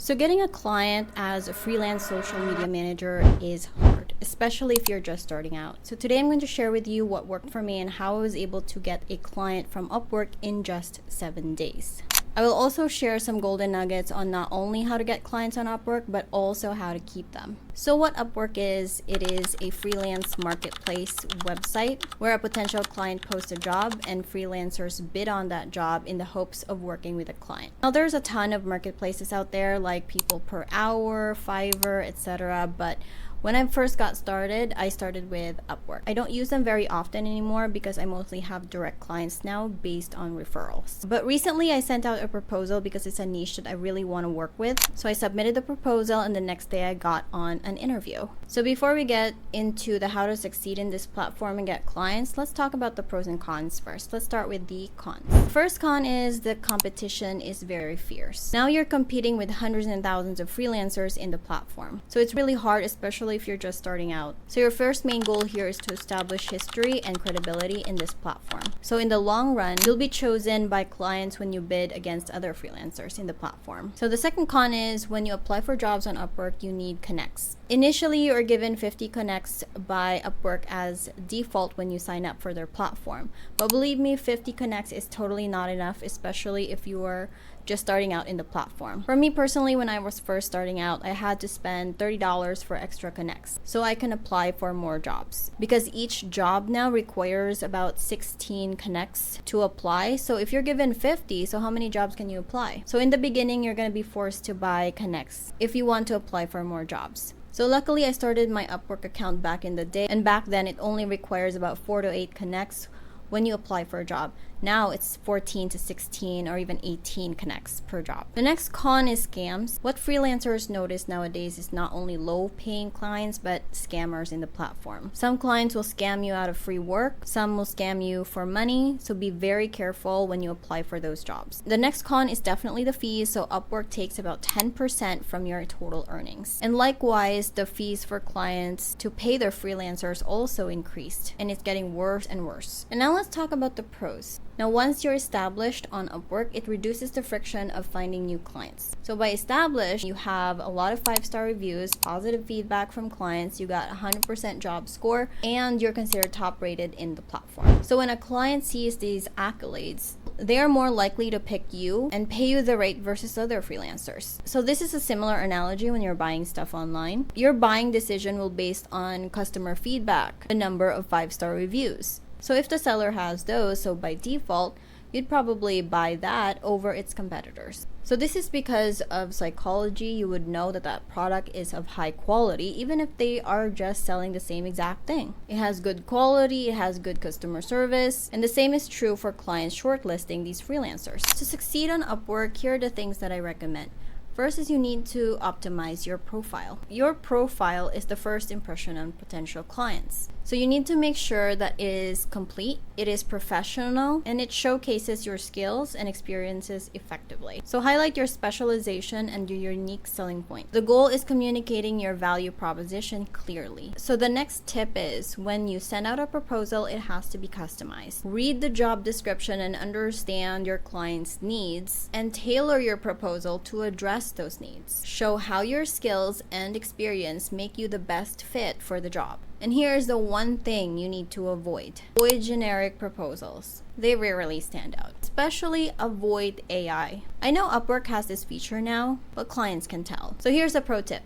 So getting a client as a freelance social media manager is hard, especially if you're just starting out. So today I'm going to share with you what worked for me and how I was able to get a client from UpWork in just 7 days. I will also share some golden nuggets on not only how to get clients on UpWork, but also how to keep them. So what UpWork is, it is a freelance marketplace website where a potential client posts a job and freelancers bid on that job in the hopes of working with a client. Now there's a ton of marketplaces out there like People Per Hour, Fiverr, etc. But when I first got started, I started with UpWork. I don't use them very often anymore because I mostly have direct clients now based on referrals. But recently I sent out a proposal because it's a niche that I really want to work with. So I submitted the proposal and the next day I got on an interview. So before we get into the how to succeed in this platform and get clients, let's talk about the pros and cons first. Let's start with the cons. The first con is the competition is very fierce. Now you're competing with hundreds and thousands of freelancers in the platform. So it's really hard, especially if you're just starting out. So your first main goal here is to establish history and credibility in this platform. So in the long run, you'll be chosen by clients when you bid against other freelancers in the platform. So the second con is when you apply for jobs on UpWork, you need connects. Initially, you are given 50 connects by UpWork as default when you sign up for their platform. But believe me, 50 connects is totally not enough, especially if you are just starting out in the platform. For me personally, when I was first starting out, I had to spend $30 for extra connects so I can apply for more jobs, because each job now requires about 16 connects to apply. So if you're given 50, so how many jobs can you apply? So in the beginning, you're going to be forced to buy connects if you want to apply for more jobs. So luckily I started my UpWork account back in the day, and back then it only requires about 4 to 8 connects when you apply for a job. Now it's 14 to 16 or even 18 connects per job. The next con is scams. What freelancers notice nowadays is not only low paying clients, but scammers in the platform. Some clients will scam you out of free work. Some will scam you for money. So be very careful when you apply for those jobs. The next con is definitely the fees. So UpWork takes about 10% from your total earnings. And likewise, the fees for clients to pay their freelancers also increased, and it's getting worse and worse. And now let's talk about the pros. Now, once you're established on UpWork, it reduces the friction of finding new clients. So by established, you have a lot of 5-star reviews, positive feedback from clients, you got 100% job score, and you're considered top rated in the platform. So when a client sees these accolades, they are more likely to pick you and pay you the rate versus other freelancers. So this is a similar analogy when you're buying stuff online. Your buying decision will be based on customer feedback, the number of 5-star reviews. So if the seller has those, so by default, you'd probably buy that over its competitors. So this is because of psychology. You would know that that product is of high quality, even if they are just selling the same exact thing. It has good quality, it has good customer service, and the same is true for clients shortlisting these freelancers. To succeed on UpWork, here are the things that I recommend. First is you need to optimize your profile. Your profile is the first impression on potential clients. So you need to make sure that it is complete, it is professional, and it showcases your skills and experiences effectively. So highlight your specialization and your unique selling point. The goal is communicating your value proposition clearly. So the next tip is when you send out a proposal, it has to be customized. Read the job description and understand your client's needs and tailor your proposal to address those needs. Show how your skills and experience make you the best fit for the job. And here's the one thing you need to avoid. Avoid generic proposals. They rarely stand out. Especially avoid AI. I know UpWork has this feature now, but clients can tell. So here's a pro tip.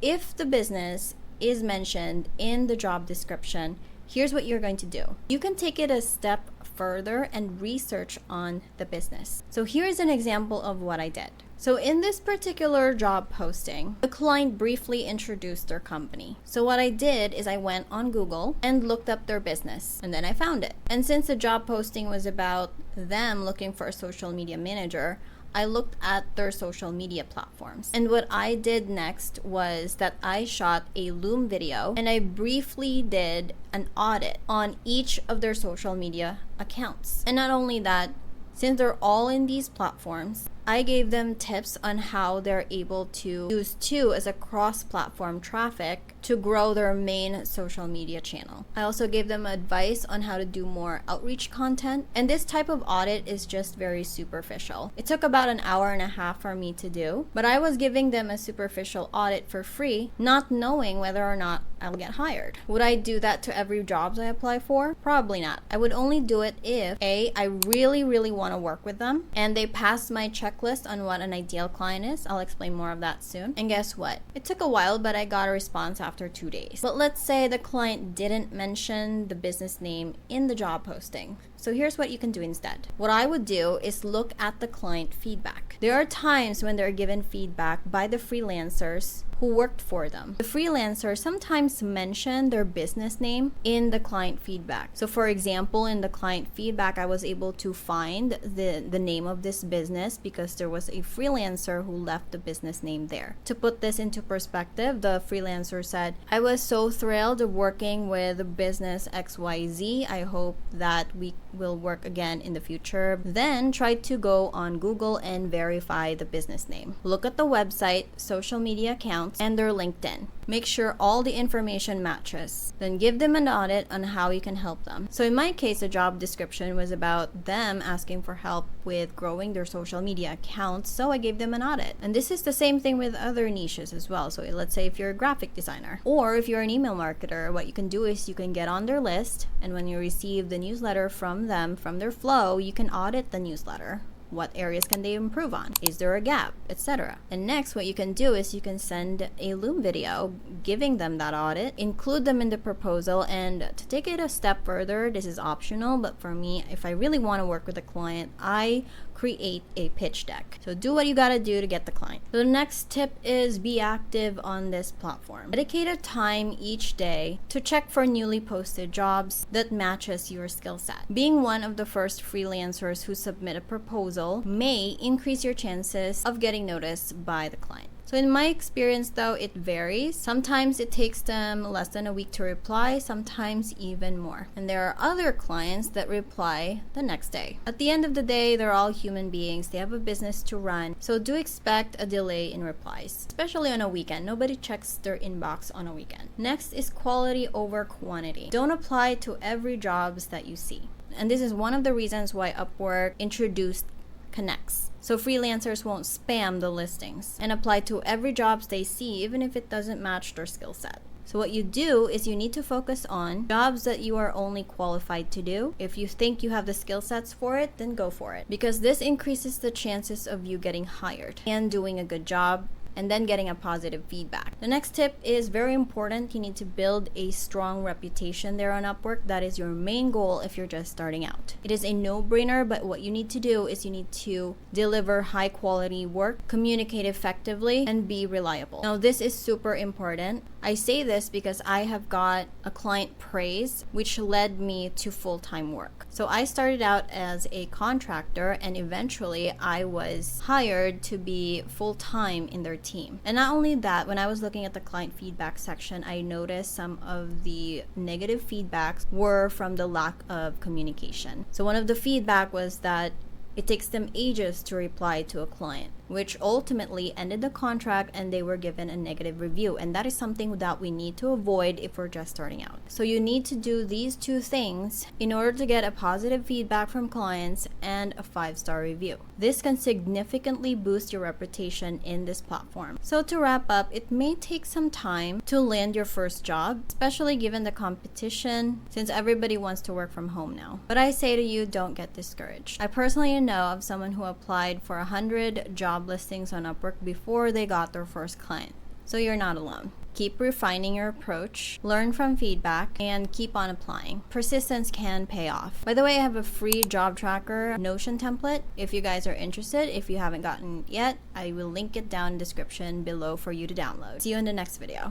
If the business is mentioned in the job description, here's what you're going to do. You can take it a step further and research on the business. So here's an example of what I did. So in this particular job posting, the client briefly introduced their company. So what I did is I went on Google and looked up their business, and then I found it. And since the job posting was about them looking for a social media manager, I looked at their social media platforms. And what I did next was that I shot a Loom video and I briefly did an audit on each of their social media accounts. And not only that, since they're all in these platforms, I gave them tips on how they're able to use two as a cross-platform traffic to grow their main social media channel. I also gave them advice on how to do more outreach content, and this type of audit is just very superficial. It took about an hour and a half for me to do, but I was giving them a superficial audit for free, not knowing whether or not I'll get hired. Would I do that to every job I apply for? Probably not. I would only do it if A, I really want to work with them and they passed my checklist on what an ideal client is. I'll explain more of that soon. And guess what? It took a while, but I got a response after 2 days. But let's say the client didn't mention the business name in the job posting. So here's what you can do instead. What I would do is look at the client feedback. There are times when they're given feedback by the freelancers who worked for them. The freelancers sometimes mention their business name in the client feedback. So for example, in the client feedback, I was able to find the name of this business because there was a freelancer who left the business name there. To put this into perspective, the freelancer said, "I was so thrilled working with business XYZ. I hope that we will work again in the future." Then try to go on Google and verify the business name. Look at the website, social media accounts, and their LinkedIn. Make sure all the information matches. Then give them an audit on how you can help them. So in my case, the job description was about them asking for help with growing their social media accounts, so I gave them an audit. And this is the same thing with other niches as well. So let's say if you're a graphic designer or if you're an email marketer, what you can do is you can get on their list, and when you receive the newsletter from them, from their flow, you can audit the newsletter. What areas can they improve on? Is there a gap? Etc. And next, what you can do is you can send a Loom video giving them that audit, include them in the proposal, and to take it a step further, this is optional, but for me, if I really want to work with a client, I create a pitch deck. So do what you gotta do to get the client. So the next tip is be active on this platform. Dedicate a time each day to check for newly posted jobs that matches your skill set. Being one of the first freelancers who submit a proposal may increase your chances of getting noticed by the client. So in my experience though, it varies. Sometimes it takes them less than a week to reply, sometimes even more. And there are other clients that reply the next day. At the end of the day, they're all human beings. They have a business to run. So do expect a delay in replies, especially on a weekend. Nobody checks their inbox on a weekend. Next is quality over quantity. Don't apply to every jobs that you see. And this is one of the reasons why Upwork introduced connects. So freelancers won't spam the listings and apply to every jobs they see, even if it doesn't match their skill set. So what you do is you need to focus on jobs that you are only qualified to do. If you think you have the skill sets for it, then go for it, because this increases the chances of you getting hired and doing a good job and then getting a positive feedback. The next tip is very important. You need to build a strong reputation there on Upwork. That is your main goal if you're just starting out. It is a no-brainer, but what you need to do is you need to deliver high quality work, communicate effectively, and be reliable. Now, this is super important. I say this because I have got a client praise, which led me to full-time work. So I started out as a contractor, and eventually I was hired to be full-time in their team. And not only that, when I was looking at the client feedback section, I noticed some of the negative feedbacks were from the lack of communication. So one of the feedback was that it takes them ages to reply to a client, which ultimately ended the contract and they were given a negative review. And that is something that we need to avoid if we're just starting out. So you need to do these two things in order to get a positive feedback from clients and a 5-star review. This can significantly boost your reputation in this platform. So to wrap up, it may take some time to land your first job, especially given the competition, since everybody wants to work from home now. But I say to you, don't get discouraged. I personally know of someone who applied for 100 job listings on Upwork before they got their first client. So you're not alone. Keep refining your approach, learn from feedback, and keep on applying. Persistence can pay off. By the way, I have a free job tracker Notion template. If you guys are interested, if you haven't gotten it yet, I will link it down in the description below for you to download. See you in the next video.